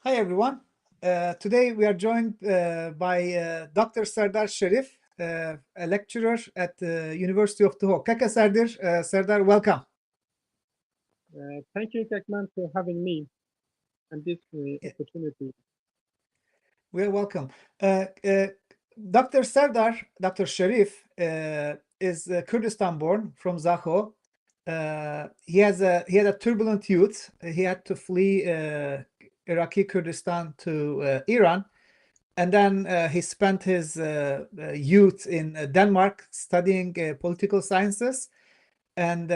Hi, everyone. Today we are joined by Dr. Sardar Sharif, a lecturer at the University of Duhok. Kaka Sardar, Sardar, welcome. Thank you, Tekman, for having me and this opportunity. We're welcome. Dr. Sardar, Dr. Sharif, is Kurdistan born from Zakho. He had a turbulent youth. He had to flee Iraqi Kurdistan to Iran. And then he spent his youth in Denmark studying political sciences. And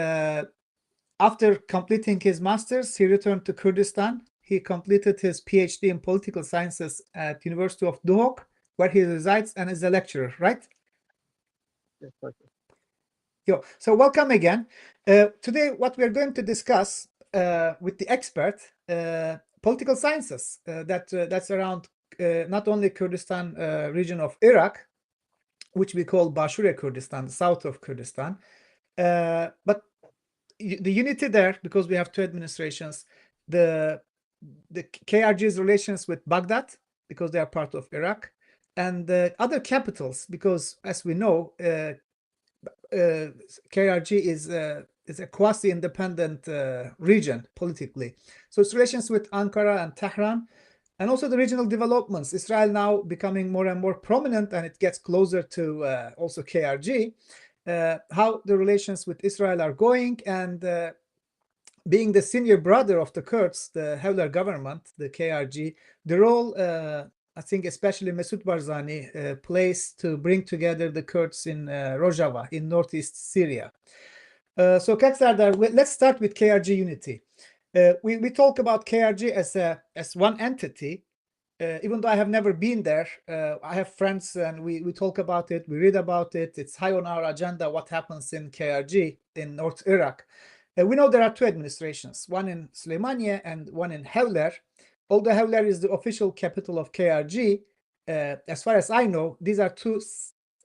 after completing his master's, he returned to Kurdistan. He completed his PhD in political sciences at University of Duhok, where he resides and is a lecturer, right? Yes, perfect. So welcome again. Today, what we're going to discuss with the expert, political sciences that's around not only Kurdistan region of Iraq, which we call Bashur Kurdistan, the south of Kurdistan, but the unity there, because we have two administrations, the KRG's relations with Baghdad, because they are part of Iraq, and the other capitals, because as we know, KRG is a quasi-independent region politically. So its relations with Ankara and Tehran, and also the regional developments. Israel now becoming more and more prominent, and it gets closer to also KRG. How the relations with Israel are going, and being the senior brother of the Kurds, the Hewler government, the KRG, the role I think especially Mesut Barzani plays to bring together the Kurds in Rojava in northeast Syria. So Sardar, let's start with KRG unity. We talk about KRG as one entity. Even though I have never been there, I have friends and we talk about it, we read about it. It's high on our agenda what happens in KRG in North Iraq. We know there are two administrations, one in Sulaymaniyah and one in Hewler. Although Hewler is the official capital of KRG, as far as I know, these are two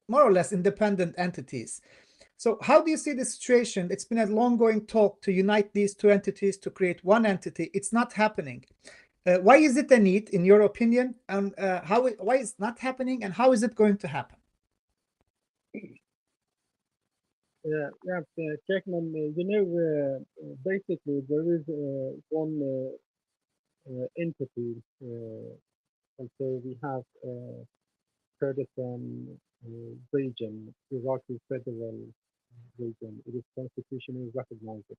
more or less independent entities. So how do you see the situation? It's been a long-going talk to unite these two entities to create one entity. It's not happening. Why is it a need, in your opinion, and why is it not happening, and how is it going to happen? Yeah, Tekman, basically there is one entity. Also, we have Kurdistan region, Iraqi federal region. It is constitutionally recognized,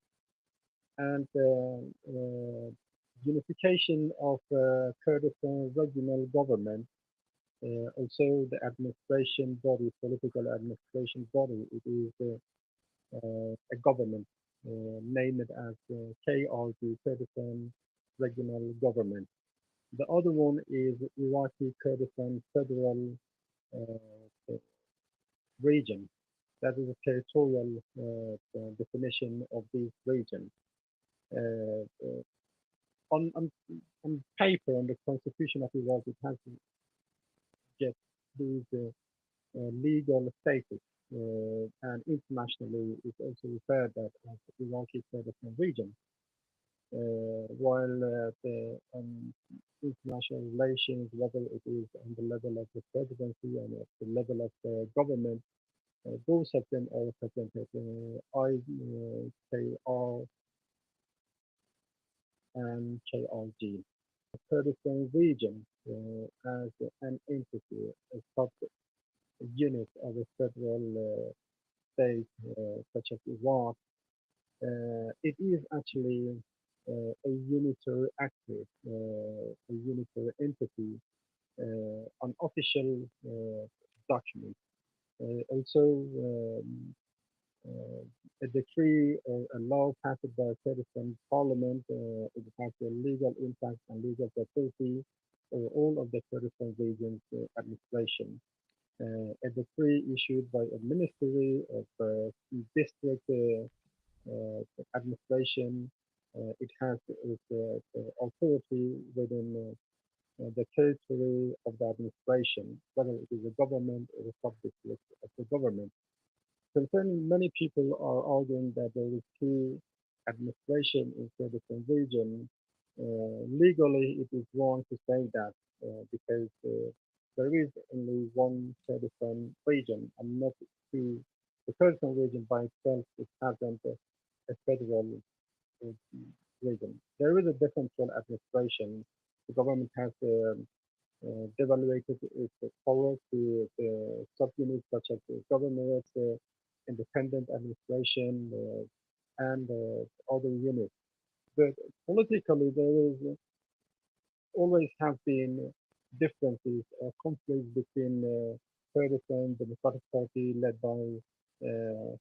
and unification of Kurdistan regional government. Also, the administration body, political administration body, it is a government named as KRG, Kurdistan Regional Government. The other one is Iraqi Kurdistan Federal Region. That is a territorial definition of this region. Uh, uh, on paper, on the constitution of Iraq, it has to get these legal status, and internationally it's also referred that as the Iraqi Kurdistan region. While the international relations, whether it is on the level of the presidency and at the level of the government, both of them are represented. IKR and KRG. The Kurdistan region as an entity, a subject, a unit of a federal state such as Iraq, it is actually a unitary actor, a unitary entity, an official document. Also, a decree or a law passed by Kurdistan Parliament, it has a legal impact and legal authority over all of the Kurdistan region's administration. A decree issued by a ministry of district administration. It has its authority within the territory of the administration, whether it is a government or a subject of the government. Concerning many people are arguing that there is two administration in Kurdistan region. Legally, it is wrong to say that because there is only one Kurdistan region and not two. The Kurdistan region by itself it hasn't a federal uh, region. There is a decentralized administration. The government has devaluated its power to subunits such as the governorate, independent administration, and other units. But politically, there is always have been differences or conflicts between Kurdistan Democratic Party led by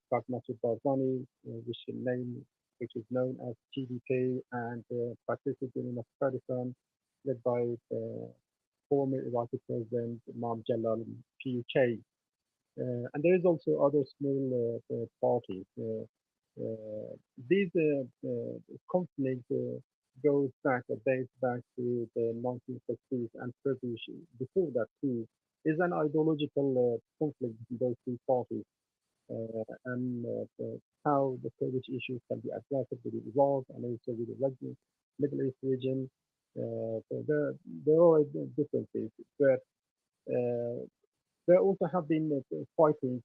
Pragmatic Barzani, which is known as TDK, and Patriotic Union of Kurdistan, led by former Iraqi President Imam Jalal PUK. And there is also other small parties. These conflict goes back or dates back to the 1960s and Kurdish before that too. Is an ideological conflict between those two parties and how the Kurdish issues can be addressed with Iraq and also with the Middle East region. There are differences, but uh, there also have been fighting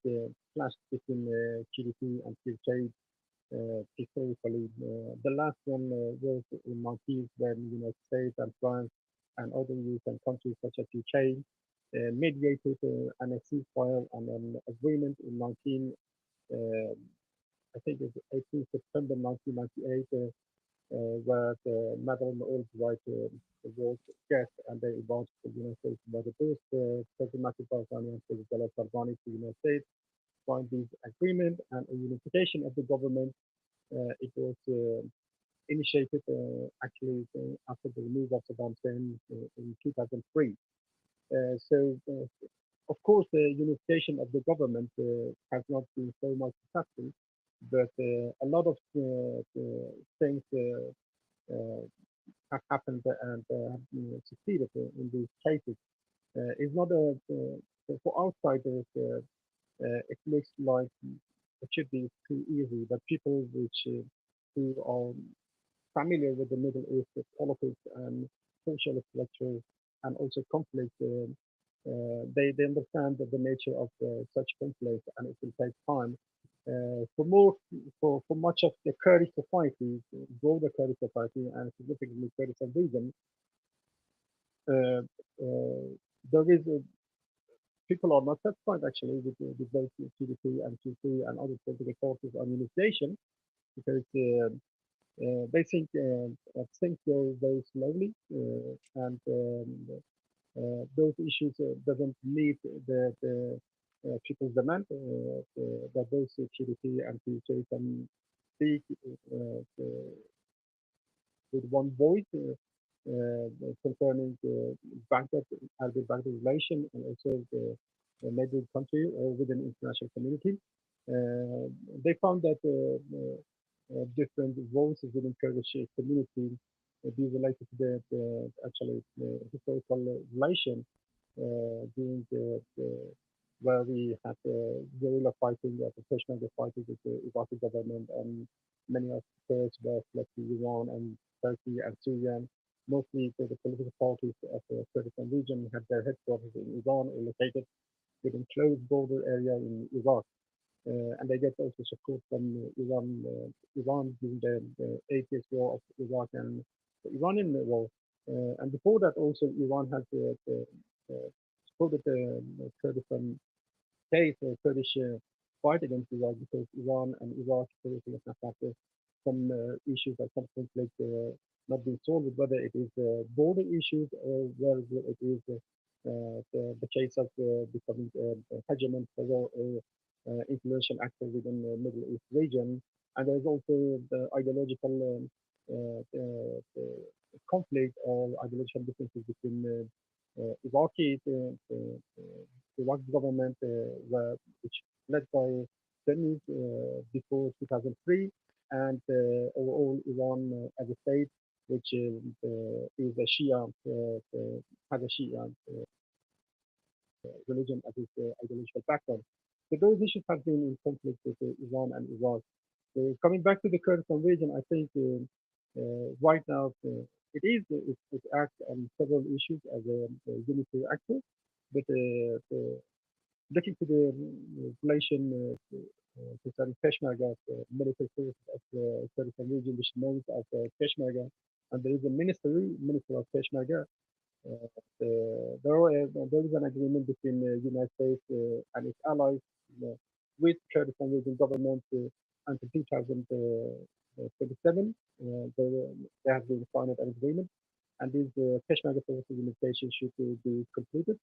clashes between GDP and PK historically. The last one was in 90s when United States and France and other European countries such as UK mediated an ceasefire and an agreement in 19, I think it was 18 September 1998, where the Madeleine Albright was guest and they invited the United States by the first President Matthew Barzani and President Jalal Talabani to the United States signed this agreement and a unification of the government. It was initiated actually after the removal of Saddam Hussein in 2003. Of course, the unification of the government has not been so much successful, but a lot of things have happened and have succeeded in these cases. It's not for outsiders. It looks like it should be too easy, but people who are familiar with the Middle East politics and social structure and also conflict, they understand the nature of such conflict and it will take time. For much of the Kurdish society, broader Kurdish society and significantly Kurdistan region, uh, uh, there is people are not satisfied actually with both TDP and TP and other political forces on unification because they think things go very slowly and those issues doesn't meet the people's demand that those TDP and PUK can speak with one voice concerning the bank relation and also the neighboring country or within international community. Uh, they found that different voices within Kurdish community be related to actually the historical relation during where we had guerrilla fighting, professional fighting with the Iraqi government, and many of the Kurds were fled to Iran and Turkey and Syria. Mostly the political parties of the Kurdistan region had their headquarters in Iran or located within closed border area in Iraq. And they get also support from Iran during the 80th war of Iraq and the Iranian war. And before that, also Iran has supported the Kurdistan case, Kurdish fight against Iraq because Iran and Iraq historically have had some issues or some conflict not being solved, whether it is border issues or whether it is the case of becoming a hegemon power or influential actor within the Middle East region. And there's also the ideological conflict or ideological differences between Iraqi government, which led by Sunnis before 2003, and overall Iran as a state, which is a Shia, has a Shia religion as its ideological background. So those issues have been in conflict with Iran and Iraq. Coming back to the Kurdistan region, I think right now it acts on several issues as a unitary actor, but looking to the relation concerning Peshmerga, military forces of the Kurdistan region, which is known as Peshmerga, and there is a minister of Peshmerga. There is an agreement between the United States and its allies with Kurdistan Regional Government until 2027. There has been signed an agreement, and these Peshmerga forces limitations should be completed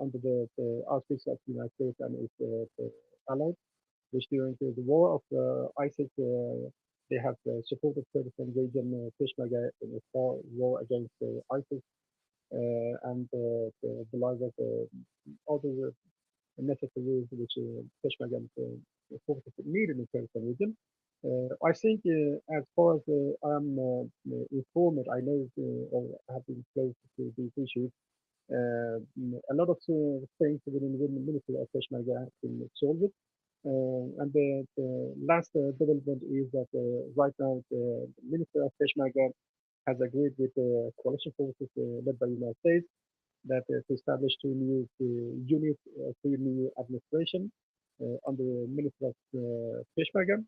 under the auspices of the United States and its allies, which during the war of ISIS, they have supported Kurdistan region Peshmerga in the war against ISIS and the lives of other necessaries which Peshmerga forces needed in Kurdistan region. I think as far as I'm informed, I know or have been close to these issues. A lot of things within the military of Peshmerga have been solved. And the last development is that right now the Minister of Peshmerga has agreed with the coalition forces led by the United States that to establish two new units, two new administration under the Minister of Peshmerga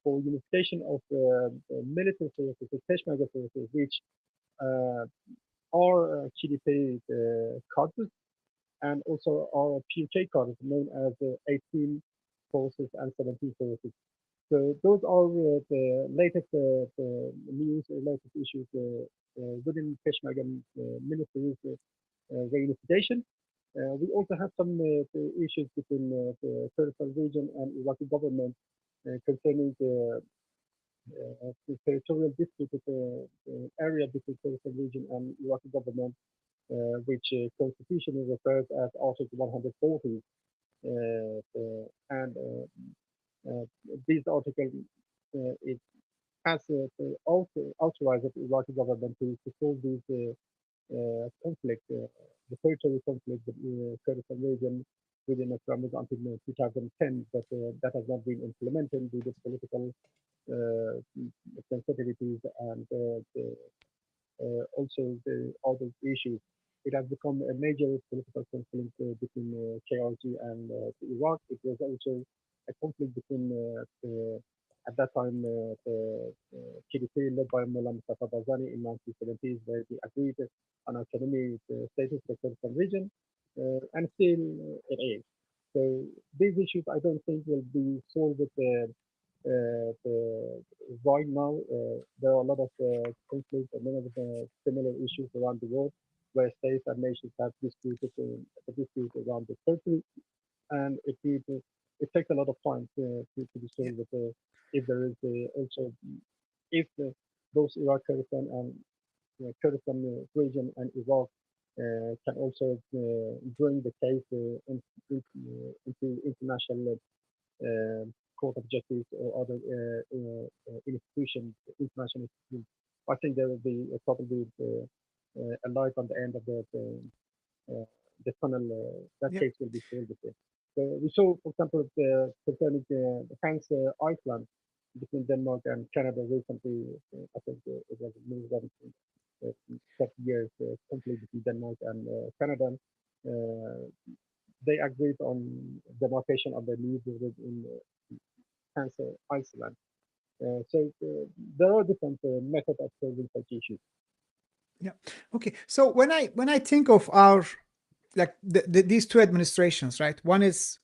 for unification of military forces, the Peshmerga forces, which are KDP cadres and also our PUK cadres known as 18 forces and 17 forces. So those are the latest news, latest issues within Peshmerga ministries reunification. We also have some issues between the Kurdistan region and Iraqi government concerning the territorial dispute area between Kurdistan region and Iraqi government, which constitutionally refers as Article 140. And this article it has also authorized the Iraqi government to solve this conflict, the territorial conflict with the Kurdistan region within a framework until 2010, but that has not been implemented due to political sensitivities and also the other issues. It has become a major political conflict between KRG and Iraq. It was also a conflict between, at that time, the KDP led by Mullah Mustafa Barzani in 1970s, where they agreed on autonomy status for the Kurdistan region, and still it is. So these issues, I don't think, will be solved right now. There are a lot of conflicts and many of the similar issues around the world where states and nations have disputed around the territory, and it takes a lot of time to be solved. If there is also if both Iraq, Kurdistan, and Kurdistan region and Iraq can also bring the case into international Court of Justice or other institutions, international institutions. I think there will be probably a light on the end of the tunnel. That Yeah. case will be solved. So we saw, for example, concerning the Hans Iceland between Denmark and Canada recently. I think it was moved on 30 years conflict between Denmark and Canada. They agreed on demarcation of the new borders in Hans Iceland. So there are different methods of solving such issues. Yeah. Okay. So when I think of our these two administrations, right? One is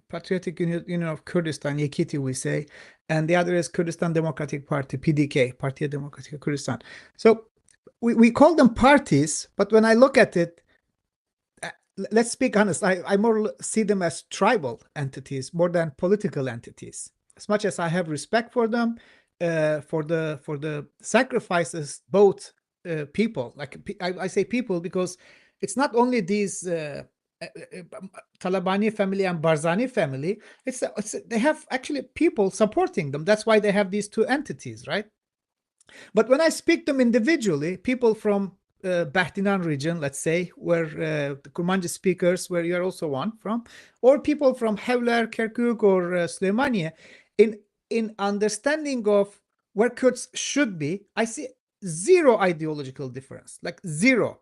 Patriotic Union of Kurdistan, Yekiti, we say, and the other is Kurdistan Democratic Party, PDK, Partiya Demokratika Kurdistan. So we call them parties, but when I look at it, let's speak honest, I more see them as tribal entities more than political entities. As much as I have respect for them, for the sacrifices both people, like I say people because it's not only these Talabani family and Barzani family. They have actually people supporting them. That's why they have these two entities, right? But when I speak them individually, people from Bahtinan region, let's say, where the Kurmanji speakers, where you're also one from, or people from Hewler, Kirkuk, or Sulaymaniyah, in understanding of where Kurds should be, I see zero ideological difference, like zero.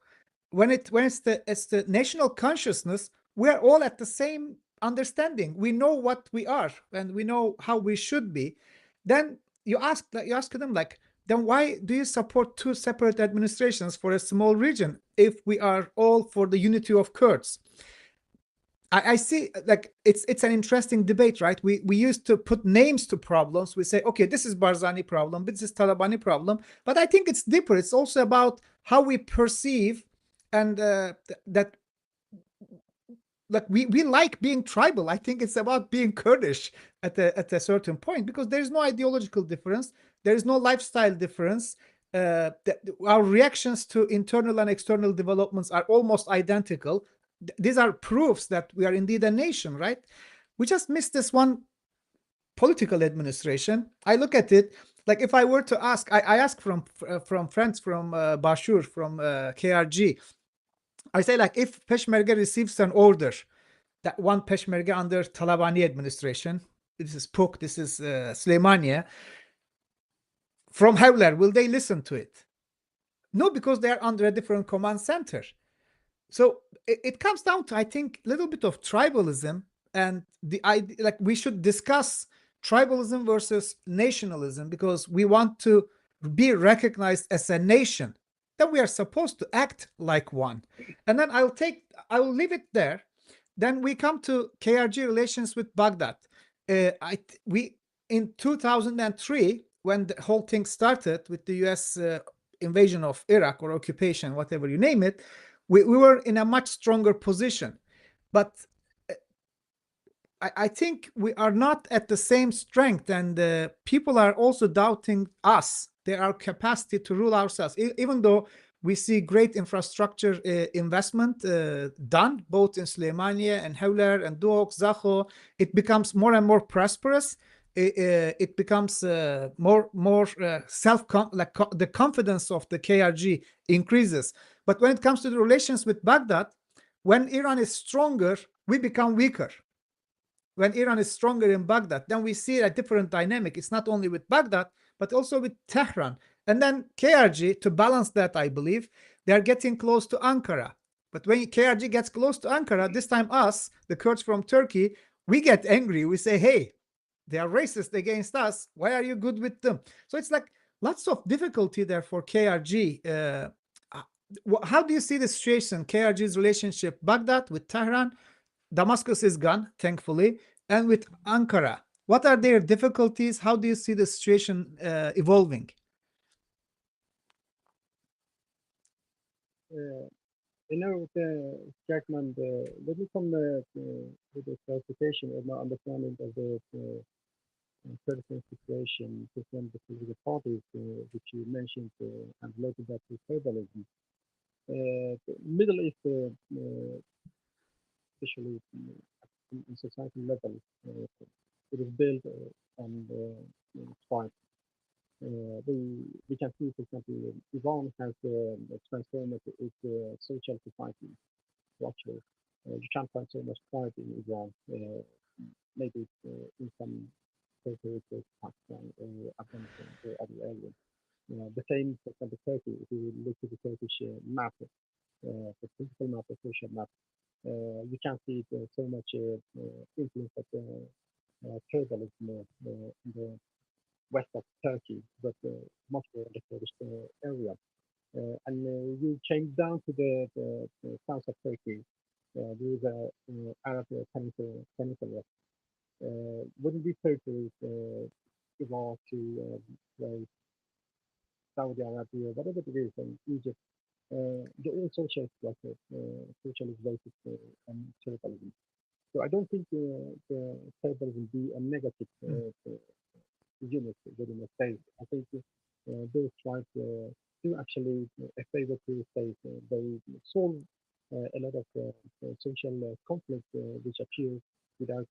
When it's the national consciousness, we're all at the same understanding. We know what we are and we know how we should be. Then you ask them, like, then why do you support two separate administrations for a small region if we are all for the unity of Kurds? I see, like, it's an interesting debate, right? We used to put names to problems. We say, okay, this is Barzani problem, this is Talabani problem. But I think it's deeper. It's also about how we perceive, and that, like, we like being tribal. I think it's about being Kurdish at a certain point, because there is no ideological difference. There is no lifestyle difference. Our reactions to internal and external developments are almost identical. These are proofs that we are indeed a nation, right? We just missed this one political administration. I look at it like, if I were to ask, I ask from friends from Bashur, from KRG. I say, like, if Peshmerga receives an order, that one Peshmerga under Talabani administration, this is PUK, this is Sulaymaniyah, from Hewler, will they listen to it? No, because they are under a different command center. So it comes down to, I think, a little bit of tribalism, and the idea, like, we should discuss tribalism versus nationalism, because we want to be recognized as a nation, then we are supposed to act like one. And then I will leave it there. Then we come to KRG relations with Baghdad. We in 2003, when the whole thing started with the US invasion of Iraq, or occupation, whatever you name it, we were in a much stronger position. But I think we are not at the same strength, and people are also doubting us, our capacity to rule ourselves, even though we see great infrastructure investment done both in Sulaymaniyah and Hewler and Duhok, Zakho. It becomes more and more prosperous. It becomes more the confidence of the KRG increases. But when it comes to the relations with Baghdad, when Iran is stronger, we become weaker. When Iran is stronger in Baghdad, then we see a different dynamic. It's not only with Baghdad, but also with Tehran. And then KRG, to balance that, I believe, they are getting close to Ankara. But when KRG gets close to Ankara, this time us, the Kurds from Turkey, we get angry. We say, hey, they are racist against us. Why are you good with them? So it's like lots of difficulty there for KRG. How do you see the situation, KRG's relationship, Baghdad with Tehran? Damascus is gone, thankfully, and with Ankara. What are their difficulties? How do you see the situation evolving? Jackman, let me come with a clarification of my understanding of the Kurdistan situation within the political parties, which you mentioned, and related that to tribalism. The Middle East, especially in society level, it is built on fight. We can see, for example, Iran has transformed its social society structure. You can't find so much pride in Iran. Maybe in some territories like Pakistan or Afghanistan or other areas. The same, for example, Turkey. If you look at the Turkish map, the political map, the social map, you can see so much influence of tribalism in the west of Turkey, but much more in the Kurdish area. And you change down to the south of Turkey, there is a Arab peninsula. Wouldn't be fair to evolve to like Saudi Arabia, whatever it is, and Egypt. The old social structure, socialist basis and tribalism. So I don't think the tribalism be a negative unit within a state. I think those tribes do actually a favor to the state. They solve a lot of social conflict which appears without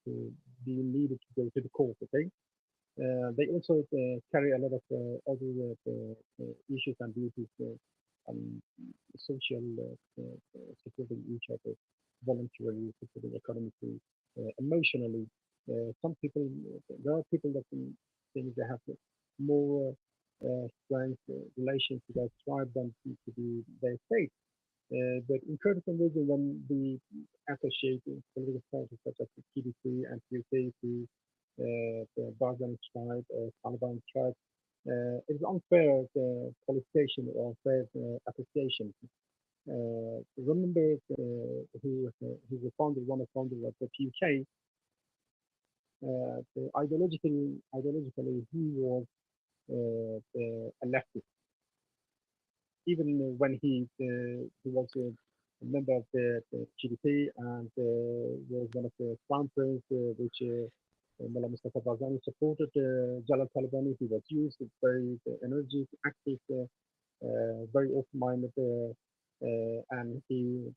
being needed to go to the court. Okay. They also carry a lot of other issues and duties, um, social supporting each other, voluntarily supporting economically, emotionally. Some people, there are people that think they have more strength relations to their tribe than to their state. But in Kurdistan region, when we associate political parties such as the PDP and PUK to the Barzani tribe or Taliban tribe, it's unfair qualification or unfair association. Remember who the founder, one of the founders of the PUK, ideologically he was a leftist. Even when he was a member of the GDP and was one of the crown prince, which Mullah Mustafa Barzani supported Jalal Talabani. He was used, very energetic, active, very open-minded, and he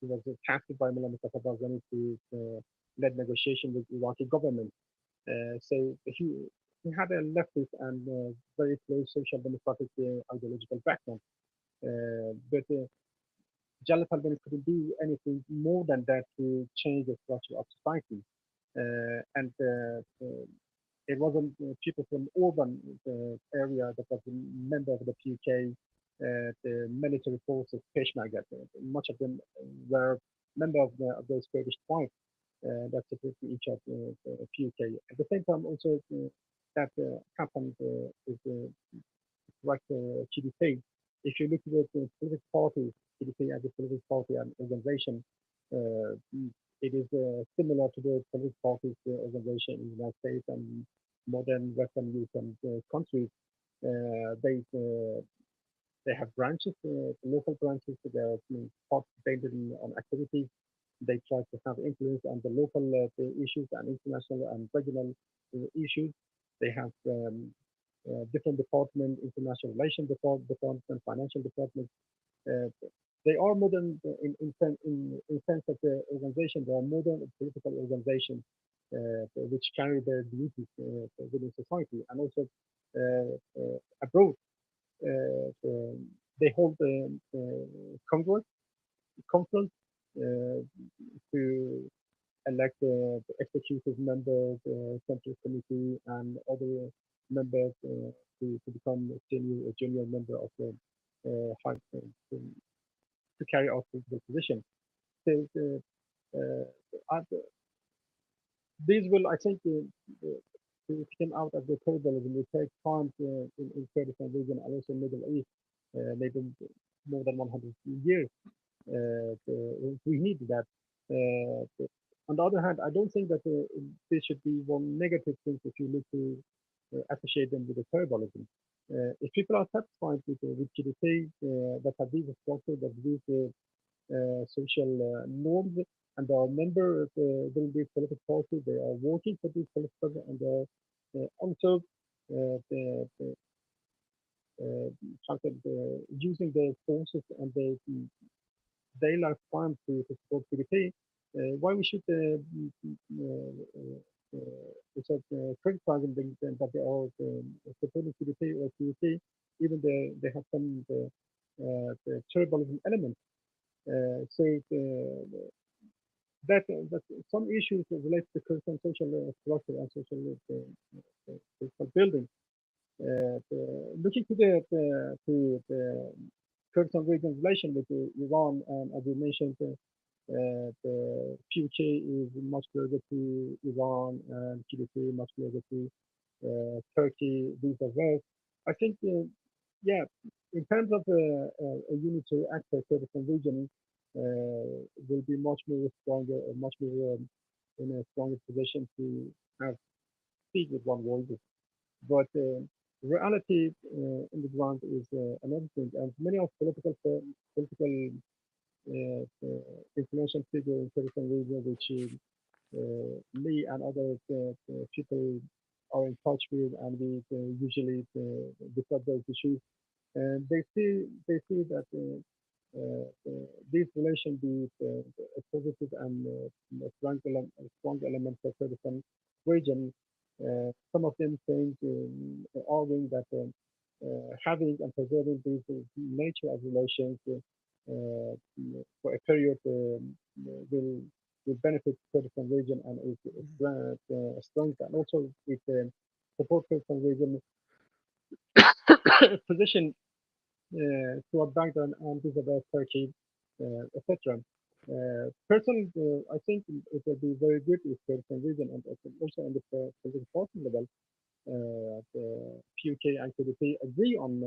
was tasked by Mullah Mustafa Barzani to lead negotiation with the Iraqi government. So he had a leftist and very close social democratic ideological background. But Jalal Talabani couldn't do anything more than that to change the structure of society. And it wasn't people from urban area that was a member of the PK, the military forces, Peshmerga. Much of them were member of those Kurdish tribes that supported each of the PK. At the same time, also that happened with correct GDP. If you look at the political parties, GDP as a political party and organization, uh, it is similar to the political parties organization in the United States and modern Western European countries. Uh, they uh, they have branches, local branches. They are participated on activities. They try to have influence on the local issues and international and regional issues. They have different department, international relations department, financial department. Uh, they are modern in sense that the organization, they are modern political organizations which carry their duties within society and also abroad. They hold congress conference to elect the executive members, central committee, and other members to become a junior member of the high, to carry out the position. So these will, I think, to come out of the table will take time in Kurdistan region and also Middle East, maybe more than 100 years. We need that. On the other hand, I don't think that this should be one negative thing if you look to associate them with the tribalism. If people are satisfied with GDP that have these structures, that these social norms, and they are members within these political parties, they are working for these political parties, and they are also the using the forces and the daylight time to support PDP, why we should criticizing them that they are supporting PDP or PDP, even they have some the tribalism element. So that some issues related to Kurdistan social structure and social building. Looking to the Kurdistan region relation with Iran, and as you mentioned, the future is much closer to Iran and GDP much closer to Turkey, these are worse. I think, yeah, in terms of a unitary actor, Kurdistan region will be much more stronger, much more in a stronger position to have speak with one voice. But reality in the ground is another thing, and many of political influential figures in Kurdistan region, which me and other people are in touch with, and we usually discuss those issues. And they see that these relations be a positive and a strong element for Kurdistan region. Some of them saying, arguing that having and preserving these nature of relations uh, for a period will will benefit Kurdistan region and its strength, and also it support Kurdistan region position toward Baghdad and disobey Turkey, etc. Personally, I think it will be very good if Kurdistan region and also on the political party level, the PUK and KDP agree on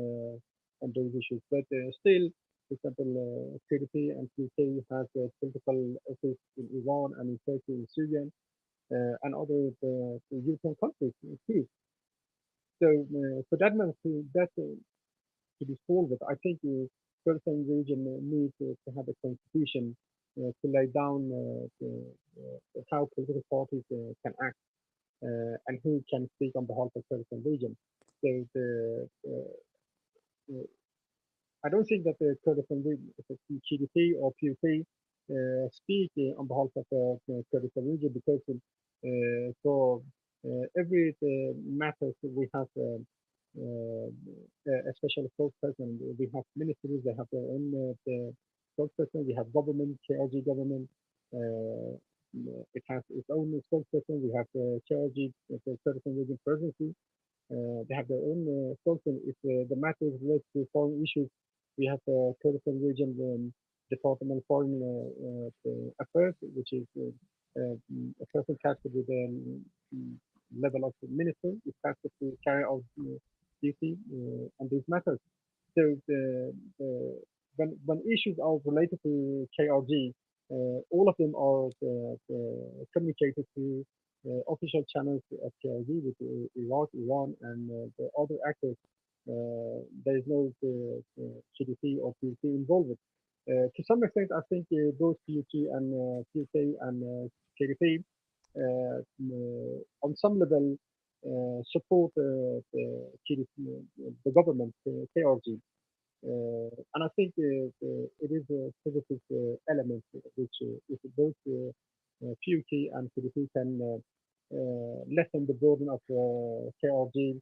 those issues. But still, for example, KDP and PUK have a political office in Iran and in Turkey, in Syria, and other European countries too. So for that man to be solved, I think the Kurdistan region needs to have a constitution to lay down how political parties can act and who can speak on behalf of Kurdistan region. So I don't think that the Kurdistan region, GDP or PUP, speak on behalf of the Kurdistan region because for every matter we have a special spokesperson. We have ministries, they have their own spokesperson. We have government, KRG government. It has its own spokesperson. We have the KRG, the Kurdistan region presidency. They have their own spokesman. If the matter is related to foreign issues, we have the Kurdistan region Department of Foreign Affairs, which is a person tasked with the level of minister, is tasked to carry out duty on these matters. So when issues are related to KRG, all of them are communicated to official channels of KRG with Iraq, Iran, and the other actors. There is no GDP or PUC involved. To some extent, I think both PUC and PUK and KDP on some level support the government, KRG. And I think it is a positive element which if both PUK and PDP can lessen the burden of KRG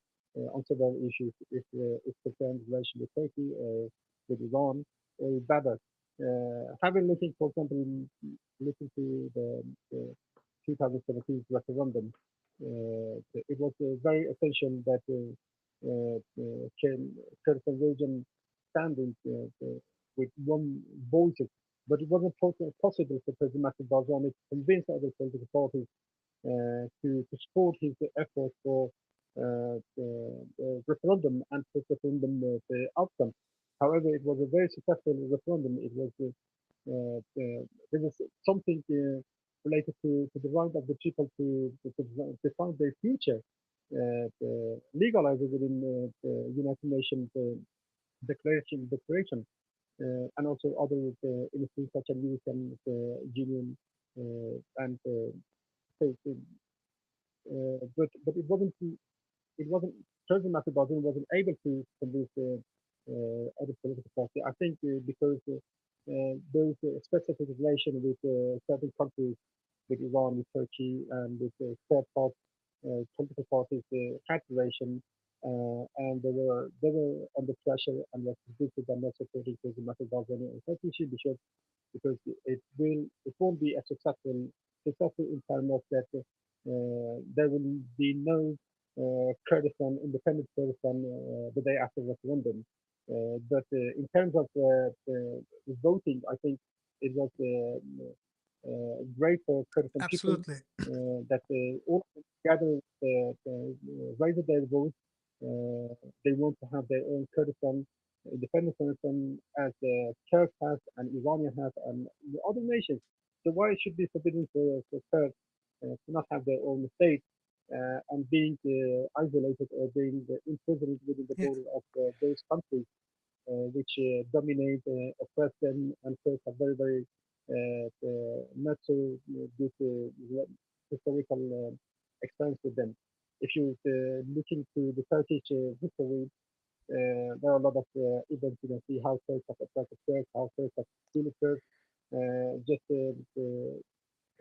on several issues if it's concerned relation with Turkey or with Iran or better. Having looking, for example, looking to the 2017 referendum, it was very essential that Kurdistan region standing with one voice, but it wasn't possible for President Massoud Barzani to convince other political parties to support his efforts for the referendum and for referendum the outcome. However, it was a very successful referendum. It was there was something related to the right of the people to define their future, legalized within the United Nations declaration, and also other industries such as European Union and but it wasn't President Massoud Barzani wasn't able to convince other political party. I think because there is a specific relation with certain countries, with Iran, with Turkey, and with third part political parties had relation, and they were under pressure and was convicted by not supporting President Massoud Barzani on such issue because it won't be a successful in terms of that there will be no Kurdistan, independent Kurdistan, the day after referendum. But in terms of voting, I think it was great for Kurdistan people Absolutely. that all together raised their voice. They want to have their own Kurdistan, independent Kurdistan, as Turks have and Iranian have and the other nations. So why it should be forbidden for Kurds to not have their own state and being isolated or being imprisoned within the Yeah. border of those countries which dominate, oppress them, and Kurds are very, very not so good historical experience with them. If you look into the Turkish history, there are a lot of events you can see how Turks have oppressed Kurds, how Turks have killed Kurds. Just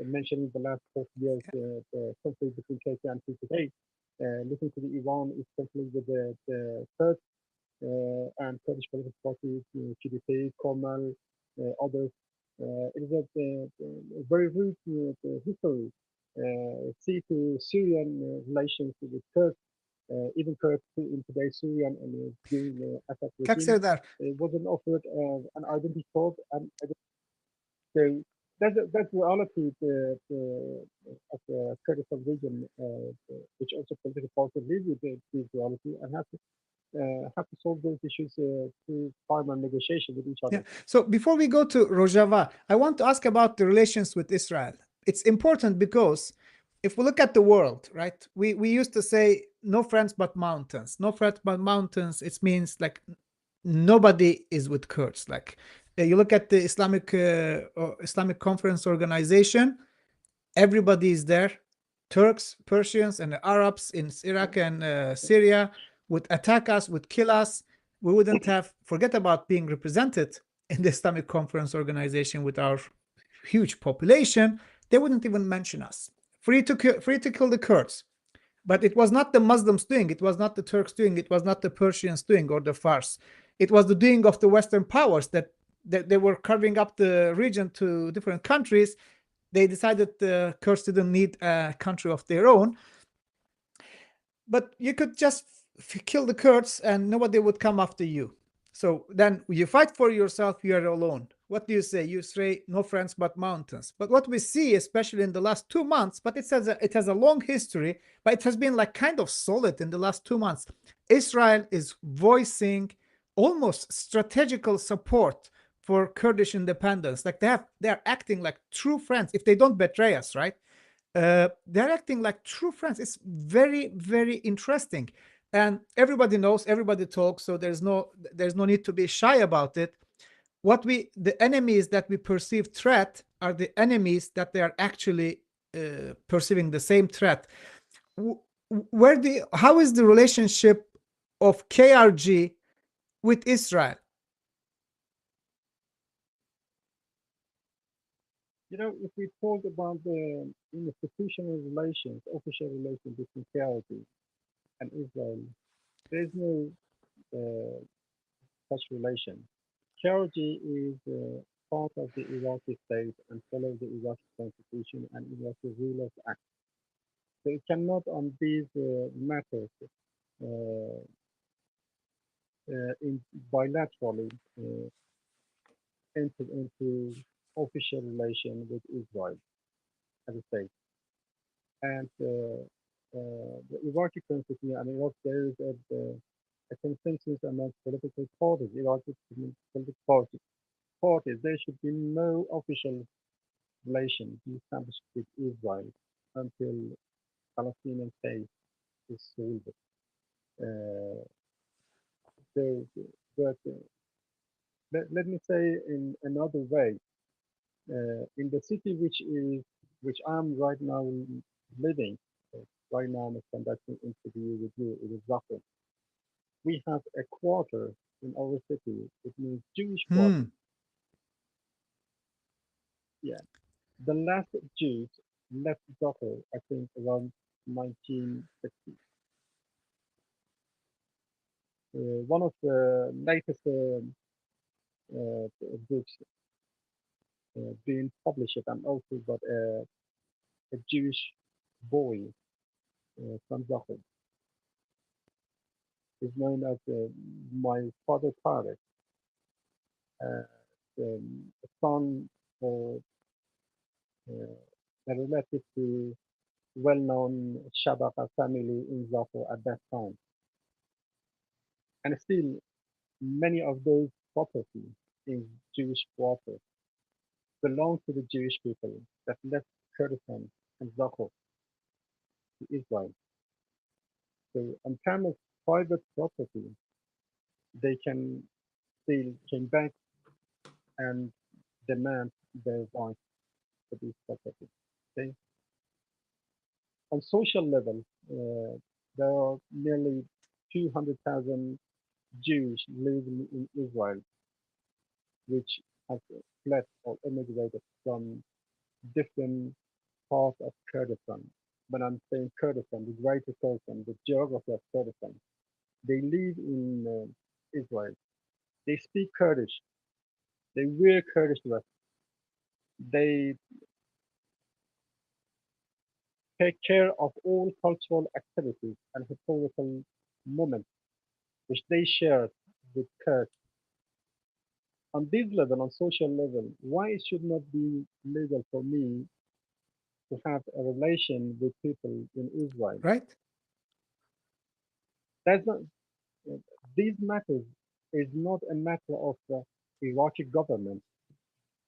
mentioning the last 40 years, the conflict between Turkey and PKK. Looking to the Iran is conflict with the Kurds and Kurdish political parties, PDP, Kemal, others. It is a very rich history. See to Syrian relations with Kurds. even Kurds in today's Syrian and during the Assad Kak regime Serdar, wasn't offered an identity code. And so that's reality of the Kurdistan region, which also political parties live with this reality and have to solve those issues through final negotiation with each other. yeah. So before we go to Rojava, I want to ask about the relations with Israel. It's important because if we look at the world, right, we used to say no friends but mountains. No friends but mountains. It means like nobody is with Kurds. Like you look at the Islamic Conference Organization, everybody is there. Turks, Persians, and Arabs in Iraq and Syria would attack us, would kill us. We wouldn't have, forget about being represented in the Islamic Conference Organization with our huge population. They wouldn't even mention us. Free to kill the Kurds. But it was not the Muslims doing, it was not the Turks doing, it was not the Persians doing or the Fars. It was the doing of the Western powers that they were carving up the region to different countries. They decided the Kurds didn't need a country of their own. But you could just kill the Kurds and nobody would come after you. So then you fight for yourself, you are alone. What do you say? You say no friends but mountains. But what we see, especially in the last 2 months, but it has a long history, but it has been like kind of solid in the last 2 months. Israel is voicing almost strategical support for Kurdish independence. Like they're acting like true friends if they don't betray us, right? They're acting like true friends. It's very, very interesting. And everybody knows, everybody talks, so there's no need to be shy about it. The enemies that we perceive threat are the enemies that they are actually perceiving the same threat. How is the relationship of KRG with Israel? You know, if we talk about the institutional relations, official relations between KRG and Israel, there is no such relation. KRG is part of the Iraqi state and follows the Iraqi constitution and Iraqi Rule of Act. So it cannot, on these matters, uh, in bilaterally enter into official relation with Israel as a state. And the Iraqi constitution, I mean, there is a consensus among political parties, Iraqi political parties, there should be no official relation be established with Israel until Palestinian case is solved. Uh, so, but let me say in another way, in the city which I'm right now living, right now I'm conducting interview with you, it is Zakho. We have a quarter in our city. It means Jewish quarter. Yeah, the last Jews left Zakho, I think, around 1960. One of the latest books being published and also got a Jewish boy from Zakho. Is known as my father Tarek, a son or a relative to well-known Shabaka family in Zakho at that time. And still, many of those properties in Jewish quarters belong to the Jewish people that left Kurdistan and Zakho to Israel. So, in terms of private property, they can still came back and demand their rights for these properties. Okay? On social level, there are nearly 200,000 Jews living in Israel, which have fled or immigrated from different parts of Kurdistan. When I'm saying Kurdistan, the greater Kurdistan, the geography of Kurdistan, they live in Israel. They speak Kurdish. They wear Kurdish dress. They take care of all cultural activities and historical moments which they share with Kurds. On this level, on social level, why it should not be legal for me to have a relation with people in Israel? Right. That's not, these matters is not a matter of the Iraqi government.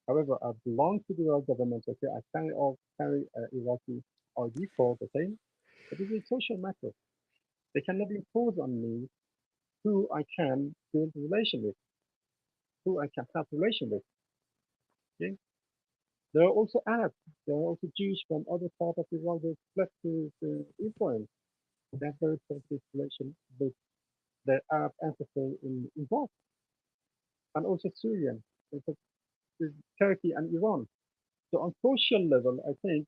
However, I belong to the Iraqi government. Okay, I carry Iraqi ID code. Okay, but it is a social matter. They cannot impose on me who I can build relation with, who I can have relation with. Okay? There are also Arabs. There are also Jews from other parts of Israel that fled to Israel. They have very close relation with their Arab ancestors in Iraq, and also Syrian, also Turkey and Iran. So on social level, I think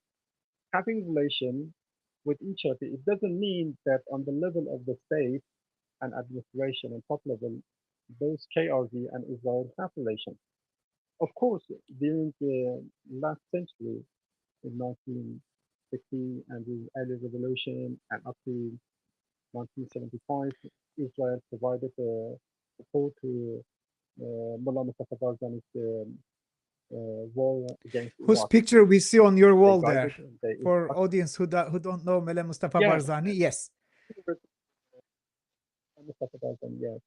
having relation with each other, it doesn't mean that on the level of the state and administration and top level, both KRG and Israel have relations. Of course, during the last century, in 1960 and the early revolution and up to 1975, Israel provided support to Mullah Mustafa Barzani's war against Whose Iraq. picture we see on your They wall guided, there. they For instructed. audience who don't know Mullah Mustafa Yeah, Barzani, yes. Mustafa Barzani, yes.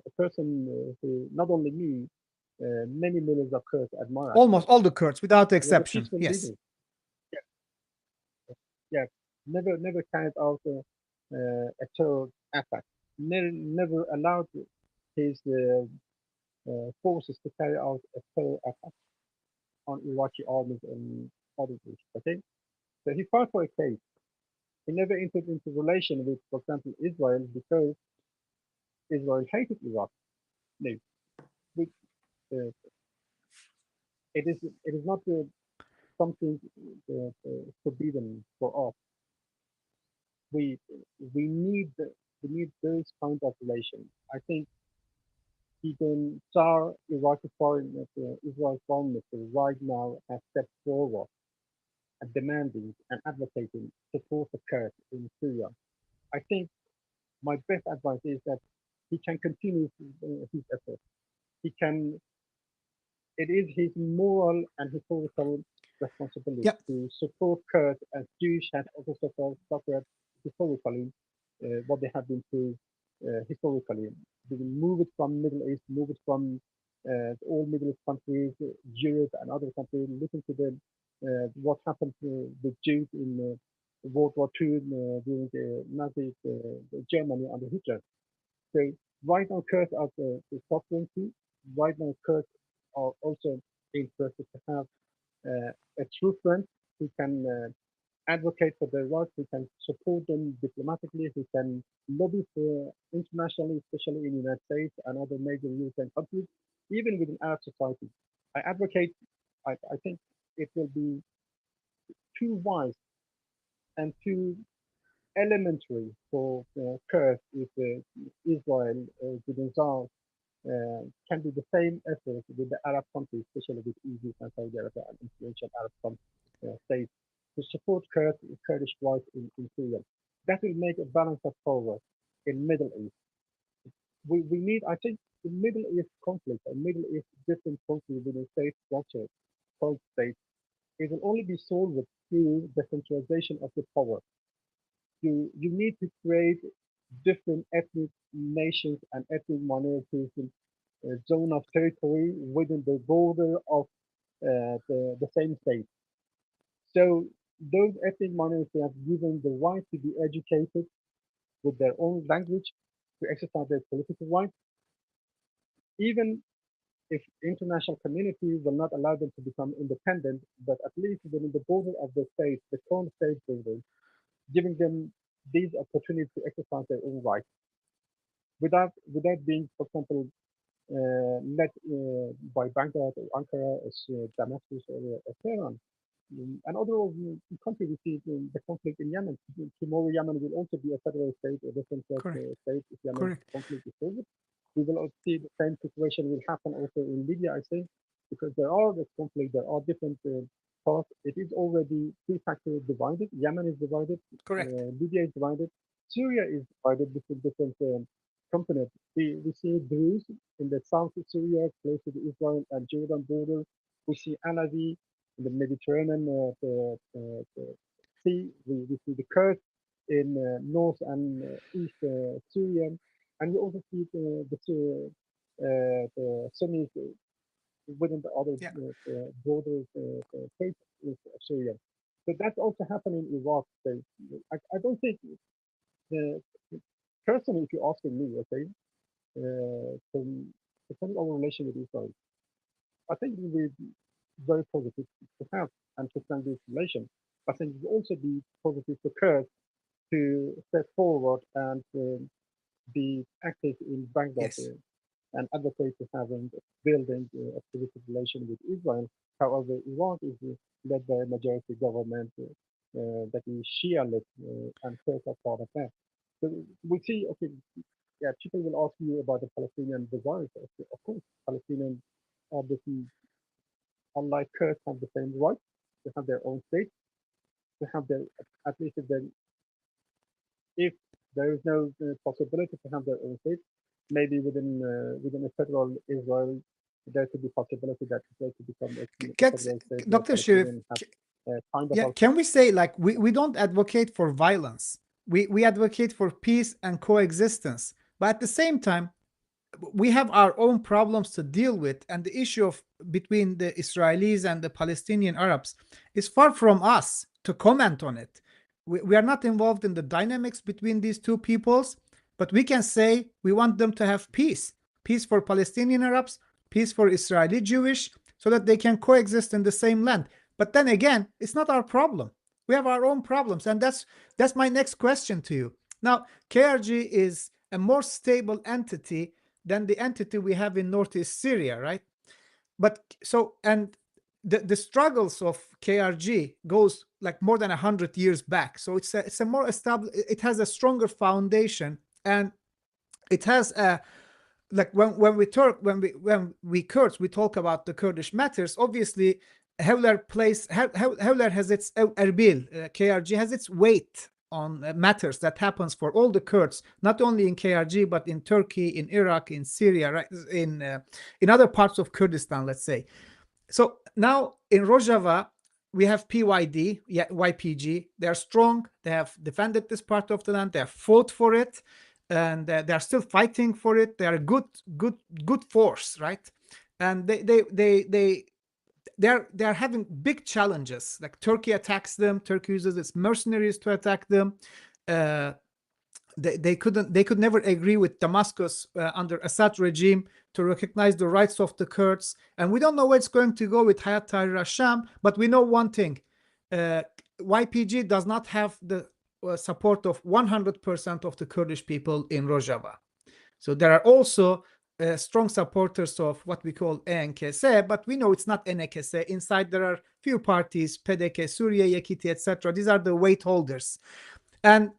A person who, not only me, many millions of Kurds admire. Almost all the Kurds, without He was a exception. peaceful Yes. leader. Yeah, never carried out a terror attack. Never allowed his forces to carry out a terror attack on Iraqi armies and other groups. Okay, so he fought for a case. He never entered into relation with, for example, Israel because Israel hated Iraq. No, we, uh, it is not something forbidden for us. We we need we need those kind of relations. I think even Tsar Iraqi foreign Israel foreign minister right now has stepped forward and demanding and advocating support for Kurds in Syria. I think my best advice is that he can continue his efforts. He can. It is his moral and historical responsibility Yeah. to support Kurds as Jews have also suffered historically what they have been through historically. We move it from Middle East, move it from all Middle East countries, Europe and other countries. Listen to the what happened to the Jews in World War II during the Nazi Germany under Hitler. So right now, Kurds are the suffering too. Right now, Kurds are also interested to have a true friend who can advocate for their rights, who can support them diplomatically, who can lobby for internationally, especially in the United States and other major European countries, even within Arab society. I advocate, I think it will be too wise and too elementary for Kurds if Israel didn't can do the same effort with the Arab countries, especially with Egypt and Saudi Arabia and influential Arab states, to support Kurdish rights in Syria. That will make a balance of power in Middle East. We need, I think, the Middle East conflict, a Middle East different conflict within state structure, called states, it will only be solved through the centralization of the power. You need to create different ethnic nations and ethnic minorities in a zone of territory within the border of the same state. So those ethnic minorities are given the right to be educated with their own language, to exercise their political rights, even if international community will not allow them to become independent, but at least within the border of the state, the current state border, giving them these opportunities to exercise their own rights without being, for example, led by Baghdad or Ankara as Damascus or Tehran. And other countries, we see the conflict in Yemen. Tomorrow, Yemen will also be a federal state, a different state if Yemen conflict is solved. We will also see the same situation will happen also in Libya, I think, because there are this conflict, there are different because it is already de facto divided. Yemen is divided, Correct. Libya is divided, Syria is divided between different components. We see Druze in the south of Syria, close to the Israel and Jordan border. We see Alawi in the Mediterranean Sea. We see the Kurds in north and east Syria, and we also see the Sunnis within the other Yeah. borders states of Syria. So that's also happening in Iraq. So I don't think, the, personally, if you're asking me, okay, concerning our relation with Israel, I think it will be very positive to have and to plan this relation. I think it will also be positive for Kurds to step forward and be active in Baghdad Yes. and advocate for having building a positive relation with Israel. However, Iraq is led by a majority government that is Shia-led, and Kurds are part of that. So we see, okay, yeah, people will ask you about the Palestinian desires. Of course, Palestinians obviously, unlike Kurds, have the same rights. They have their own state. They have their, at least if there is no possibility to have their own state, maybe within a federal Israel, there could be possibility that they could become a federal state where Dr. Sharif, Palestinians have kind of yeah, can we say, like, we don't advocate for violence. We advocate for peace and coexistence. But at the same time, we have our own problems to deal with, and the issue of between the Israelis and the Palestinian Arabs is far from us to comment on it. We are not involved in the dynamics between these two peoples, but we can say we want them to have peace for Palestinian Arabs, peace for Israeli Jewish, so that they can coexist in the same land. But then again, it's not our problem. We have our own problems, and that's my next question to you. Now, KRG is a more stable entity than the entity we have in northeast Syria, right? But so, and the struggles of KRG goes like more than 100 years back. So it's a more established, it has a stronger foundation, and it has a, like, when we Kurds, we talk about the Kurdish matters. Obviously, Hewler has its Erbil, KRG has its weight on matters that happens for all the Kurds, not only in KRG but in Turkey, in Iraq, in Syria, right? In other parts of Kurdistan, let's say. So now in Rojava, we have PYD, YPG. They are strong. They have defended this part of the land. They have fought for it, and they are still fighting for it. They are a good force, right? And they're having big challenges. Like Turkey attacks them. Turkey uses its mercenaries to attack them. They could never agree with Damascus under Assad regime to recognize the rights of the Kurds, and we don't know where it's going to go with Hayat Tahrir al-Sham. But we know one thing: YPG does not have the support of 100% of the Kurdish people in Rojava. So there are also strong supporters of what we call ENKS, but we know it's not ENKS. Inside there are few parties, PDK, Suriye, Yekiti, etc. These are the weight holders. And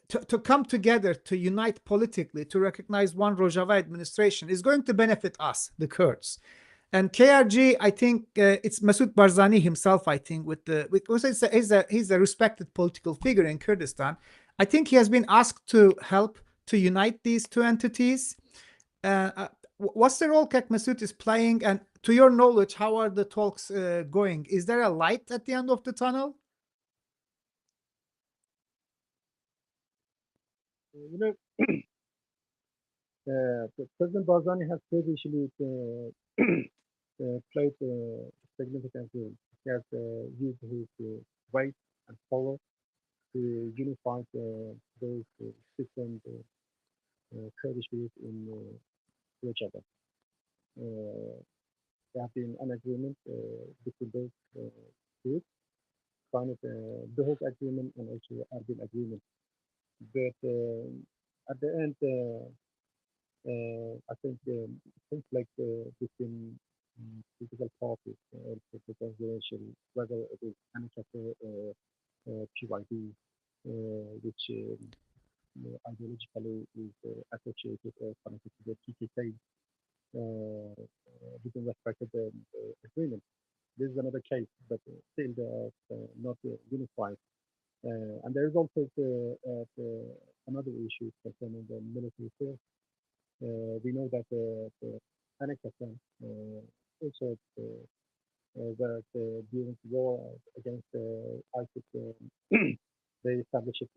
to come together, to unite politically, to recognize one Rojava administration is going to benefit us, the Kurds. And KRG, I think it's Masoud Barzani himself, I think, he's a respected political figure in Kurdistan. I think he has been asked to help to unite these two entities. What's the role Kek Masoud is playing? And to your knowledge, how are the talks going? Is there a light at the end of the tunnel? You know, President Barzani has previously played a significant role. He has used his weight and power to unify those different Kurdish groups in Rojava. There have been an agreement between those groups, signed the Duhok agreement and also Erbil agreement. But at the end, I think conflict between political parties, political organization, whether it is NHS or PYD, which ideologically is associated or connected to the PKK, didn't respect the agreement. This is another case, but still they are not unified. And there is also another issue concerning the military force. We know that the NXSM also that during the war against ISIS, they established it,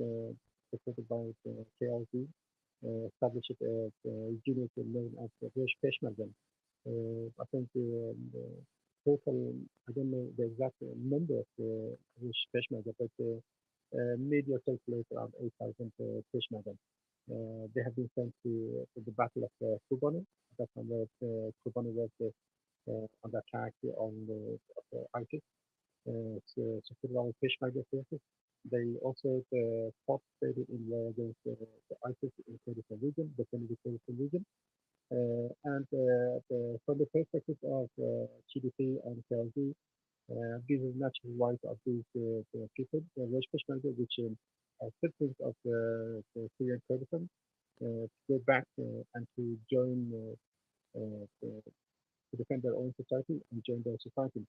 supported by KRG, established a unit known as the Rosh Peshmerga. I think the total, I don't know the exact number of Rosh Peshmerga, but media calculate around 8,000 Peshmerga. They have been sent to the Battle of Kobani. At that time, Kobani was on the attack on the ISIS. So Federal Peshmerga forces. They also participated in war against the ISIS in Kurdistan region, defending the Kurdistan region. And from the perspective of GDP and KLG, this is natural right of these people, the Rosh Peshmerga, which are citizens of the Syrian Kurdistan, to go back and to join, to defend their own society and join their society.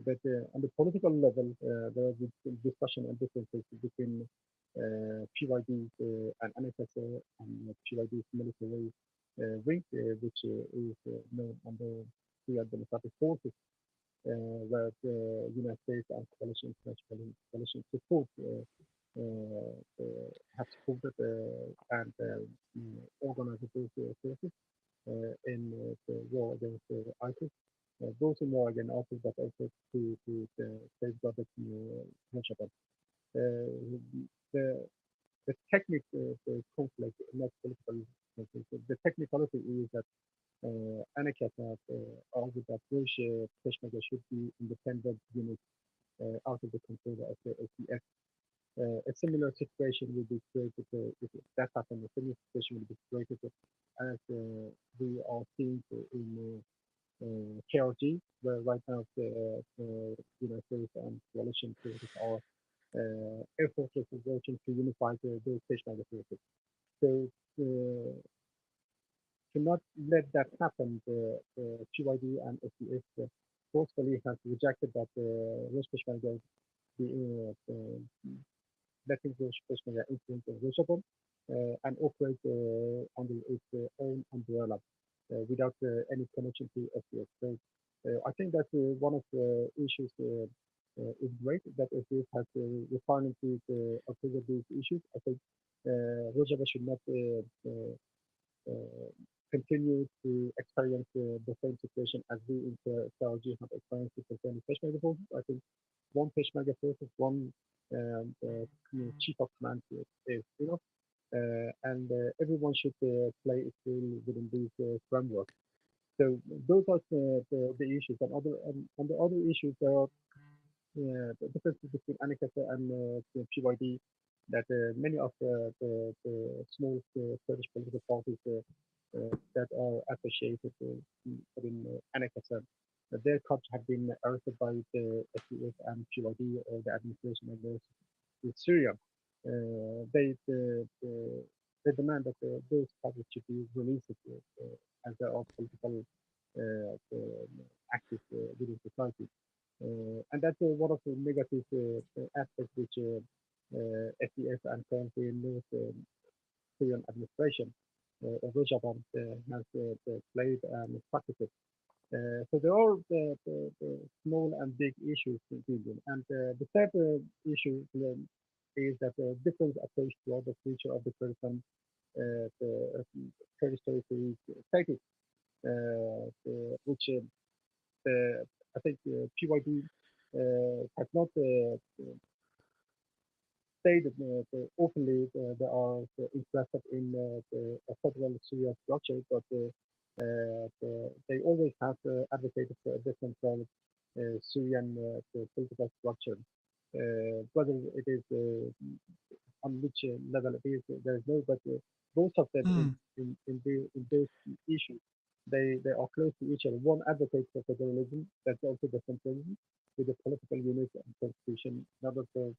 But on the political level, there is discussion and differences between PYD and NSSA and PYD's military wing, which is known under Syrian Democratic Forces, where the United States and coalition, international coalition support have supported and organized those forces in the war against ISIS. Those in war against ISIS, but also to safeguard the Rojava. The the technical conflict, not political conflict. The technicality is that Anakat have argued that British Peshmerga should be independent units out of the control of the ATF. A similar situation will be created if that happens. A similar situation will be created as we are seeing in KRG, where right now the United States and coalition forces are air forces are working to unify the Peshmerga forces. So to not let that happen, the PYD and SDF forcefully have rejected that Rosh Peshmerga letting Rosh Peshmerga influence Rojava and operate under its own umbrella without any connection to SDF. So I think that one of the issues is great that SDF has refined to approve these issues. I think Rojava should not continue to experience the same situation as we in Saudi have experienced concerning Peshmerga forces. I think one Peshmerga forces, one chief of command is enough, and everyone should play its role within these frameworks. So those are the issues, and on the other issues there are the differences between Anakasa and PYD that many of the small Kurdish political parties that are associated within Anakasa, their cups have been arrested by the SDF and PYD or the administration in Syria. They demand that those parties should be released as they are political active within society. And that's one of the negative aspects which SDF and currently North Syrian administration of Rojava has played and practiced. So there are the small and big issues in the region. And the third issue is that the different approach toward the future of the Kurdistan, the Kurdish territory status, which I think PYD has not stated openly they are interested in a federal Syria structure, but they always have advocated for a decentralized Syrian political structure. Whether it is on which level it is, there is no, but both of them in those issues, they are close to each other. One advocates for federalism, that's also decentralism, with the political units and constitution, another for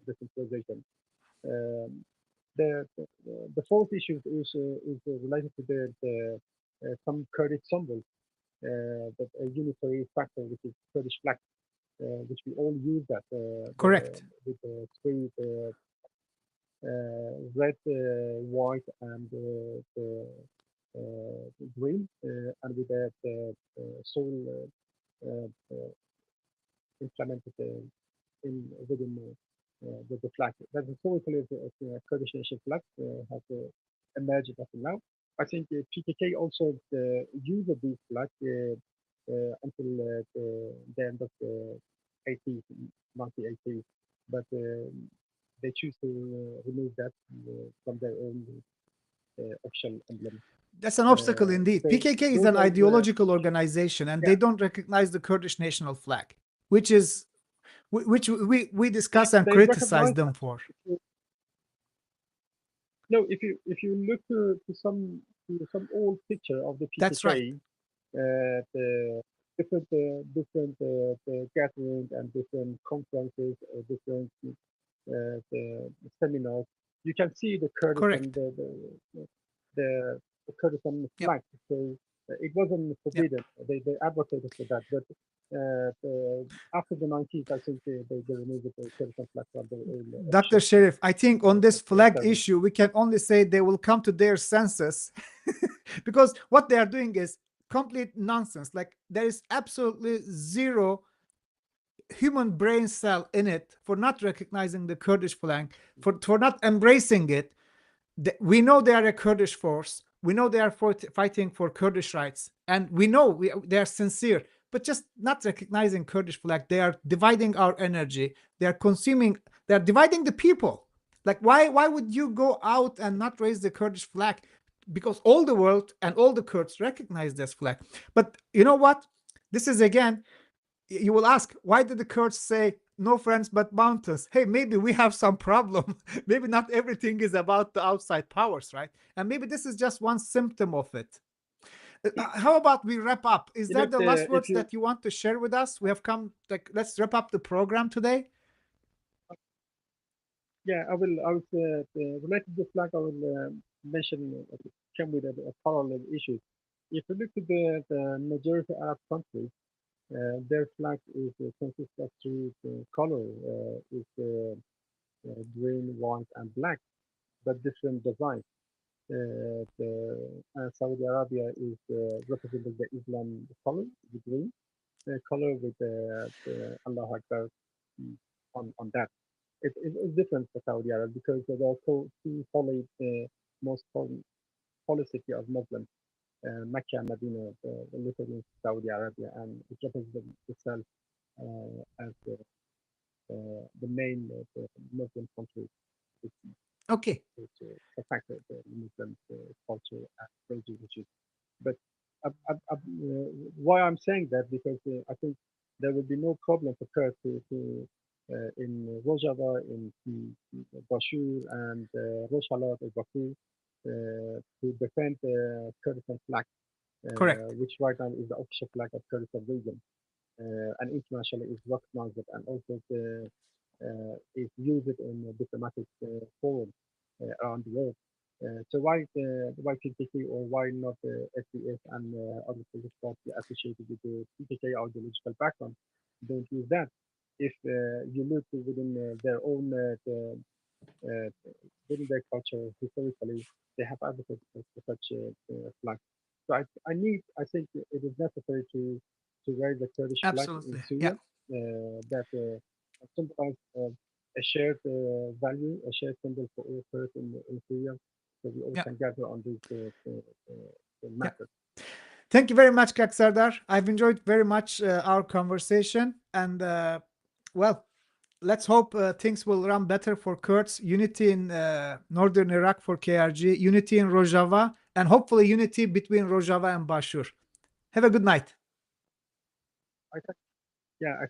decentralization. Um, the fourth issue is related to the some Kurdish symbols, but a unitary factor, which is Kurdish flag. which we all use that. Correct. With the three red, white, and green, and with that soul implemented within the flag. That's historically the Kurdish nation flag has emerged up to now. I think PKK also used these flags until the end of the 80s, 1980s, but they choose to remove that from their own official emblem. That's an obstacle indeed. So PKK is those an are ideological organization, and they don't recognize the Kurdish national flag, which we discuss and they criticize recognize them that. for. No, if you look to some old picture of the PKK, That's right. The different gatherings and different conferences or different the seminars, you can see the Kurdistan, Correct. the Kurdistan Yep. flag. So it wasn't forbidden. They advocated for that, but after the 90s, I think they removed the Kurdistan flag from the Dr. Sharif, I think on this flag service. issue, we can only say they will come to their senses because what they are doing is complete nonsense. Like there is absolutely zero human brain cell in it for not recognizing the Kurdish flag, for not embracing it. We know they are a Kurdish force. We know they are fighting for Kurdish rights, and we know they are sincere, but just not recognizing Kurdish flag. They are dividing our energy. They are consuming. They are dividing the people. Like why would you go out and not raise the Kurdish flag? Because all the world and all the Kurds recognize this flag. But you know what? This is again. You will ask, why did the Kurds say no friends but mountains? Hey, maybe we have some problem. Maybe not everything is about the outside powers, right? And maybe this is just one symptom of it. How about we wrap up? Is that the last words that you want to share with us? We have come, like, let's wrap up the program today. Yeah, I will related to the flag, I will mention come with a parallel issue. If you look at the majority Arab countries, their flag is consists of three color, is green, white, and black, but different designs. Saudi Arabia is representing the Islam color, the green color with the Allah Akbar on that. It's different for Saudi Arabia because they are two holy, most holy city of Muslims, Mecca and Medina, located in Saudi Arabia, and it represents itself as the main Muslim country. Okay. To affect the Muslim culture and religion issues. But why I'm saying that, because I think there will be no problem for Kurds to in Rojava, in Bashur, and Roshalat, or Baku, to defend the Kurdistan flag, Correct. which right now is the official flag of Kurdistan region, and internationally is recognized and also is used in a diplomatic forum around the world. So why PKK, or why not SDS and other political parties associated with the PKK ideological background don't use that? If you look within their own within their culture historically, they have advocated for such flag. So I think it is necessary to raise the Kurdish flag in Absolutely. Syria, Yeah. that symbolize a shared value, a shared symbol for all Kurds in Syria, so we all can gather on this matter. Thank you very much, Kak Sardar. I've enjoyed very much our conversation, and well, let's hope things will run better for Kurds, unity in northern Iraq for KRG, unity in Rojava, and hopefully unity between Rojava and Bashur. Have a good night. I